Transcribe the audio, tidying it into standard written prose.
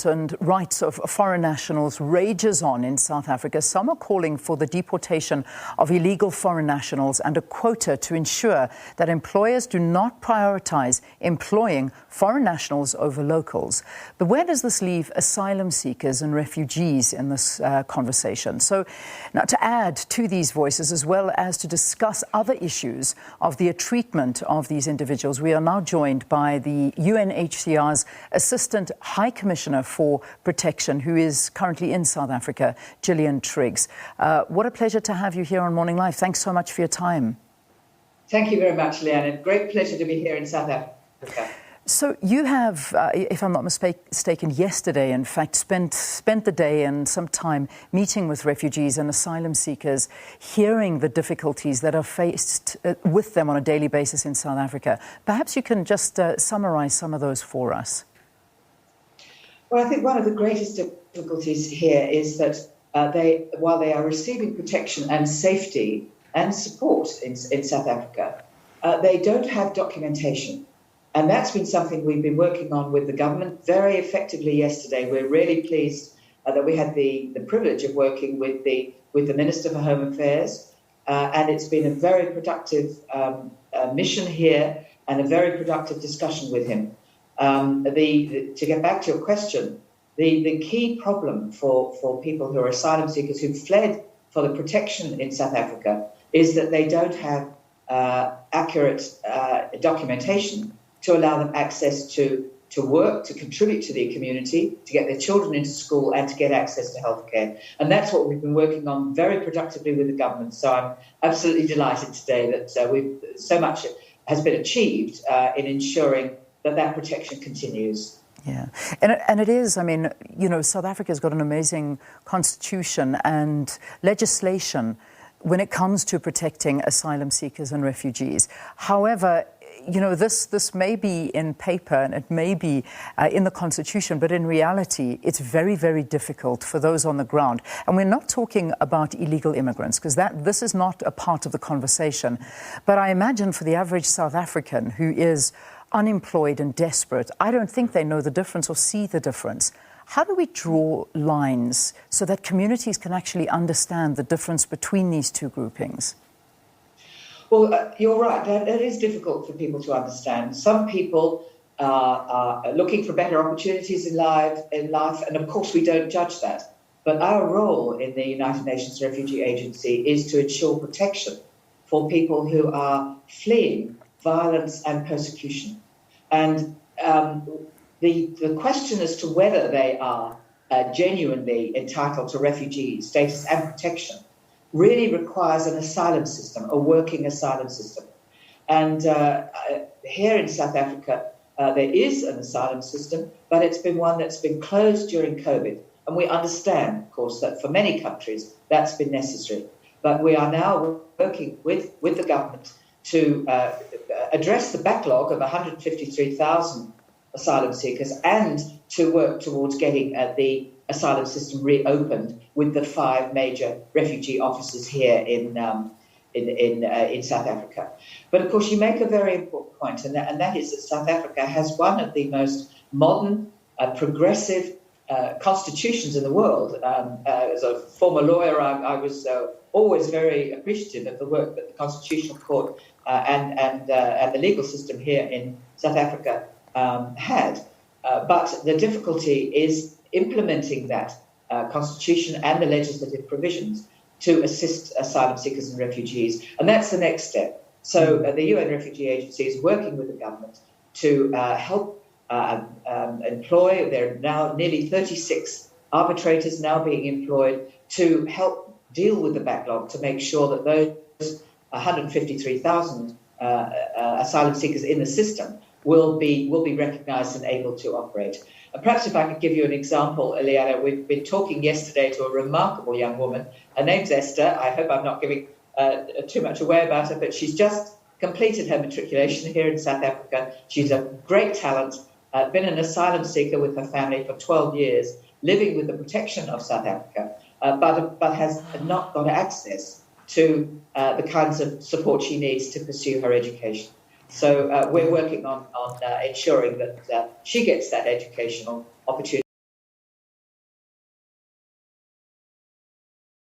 and rights of foreign nationals rages on in South Africa. Some are calling for the deportation of illegal foreign nationals and a quota to ensure that employers do not prioritise employing foreign nationals over locals. But where does this leave asylum seekers and refugees in this conversation? So now, to add to these voices, as well as to discuss other issues of the treatment of these individuals, we are now joined by the UNHCR's Assistant High Commissioner for Protection, who is currently in South Africa, Gillian Triggs. What a pleasure to have you here on Morning Live. Thanks so much for your time. Thank you very much, Leanne. Great pleasure to be here in South Africa. So you have, if I'm not mistaken, yesterday, in fact, spent the day and some time meeting with refugees and asylum seekers, hearing the difficulties that are faced with them on a daily basis in South Africa. Perhaps you can just summarise some of those for us. Well, I think one of the greatest difficulties here is that while they are receiving protection and safety and support in South Africa, they don't have documentation. And that's been something we've been working on with the government very effectively yesterday. We're really pleased that we had the privilege of working with the Minister for Home Affairs. And it's been a very productive mission here and a very productive discussion with him. To get back to your question, the key problem for people who are asylum seekers who've fled for the protection in South Africa is that they don't have accurate documentation to allow them access to work, to contribute to the community, to get their children into school and to get access to healthcare. And that's what we've been working on very productively with the government. So I'm absolutely delighted today that so much has been achieved in ensuring that protection continues. Yeah, and it is, I mean, you know, South Africa's got an amazing constitution and legislation when it comes to protecting asylum seekers and refugees. However, you know, this may be in paper and it may be in the Constitution, but in reality, it's very, very difficult for those on the ground. And we're not talking about illegal immigrants, because this is not a part of the conversation. But I imagine for the average South African who is unemployed and desperate, I don't think they know the difference or see the difference. How do we draw lines so that communities can actually understand the difference between these two groupings? Well, you're right. That is difficult for people to understand. Some people are looking for better opportunities in life, and of course we don't judge that. But our role in the United Nations Refugee Agency is to ensure protection for people who are fleeing violence and persecution. And the question as to whether they are genuinely entitled to refugee status and protection really requires an asylum system, a working asylum system. And here in South Africa, there is an asylum system, but it's been one that's been closed during COVID. And we understand, of course, that for many countries, that's been necessary. But we are now working with the government to address the backlog of 153,000 asylum seekers and to work towards getting the asylum system reopened with the 5 major refugee offices here in South Africa. But of course, you make a very important point, and that is that South Africa has one of the most modern, progressive constitutions in the world. As a former lawyer, I was always very appreciative of the work that the Constitutional Court and the legal system here in South Africa had. But the difficulty is implementing that constitution and the legislative provisions to assist asylum seekers and refugees. And that's the next step. So the UN Refugee Agency is working with the government to help employ, there are now nearly 36 arbitrators now being employed to help deal with the backlog, to make sure that those 153,000 asylum seekers in the system will be recognised and able to operate. And perhaps if I could give you an example, Eliana, we've been talking yesterday to a remarkable young woman. Her name's Esther. I hope I'm not giving too much away about her, but she's just completed her matriculation here in South Africa. She's a great talent, been an asylum seeker with her family for 12 years, living with the protection of South Africa, but has not got access to the kinds of support she needs to pursue her education. So we're working on ensuring that she gets that educational opportunity.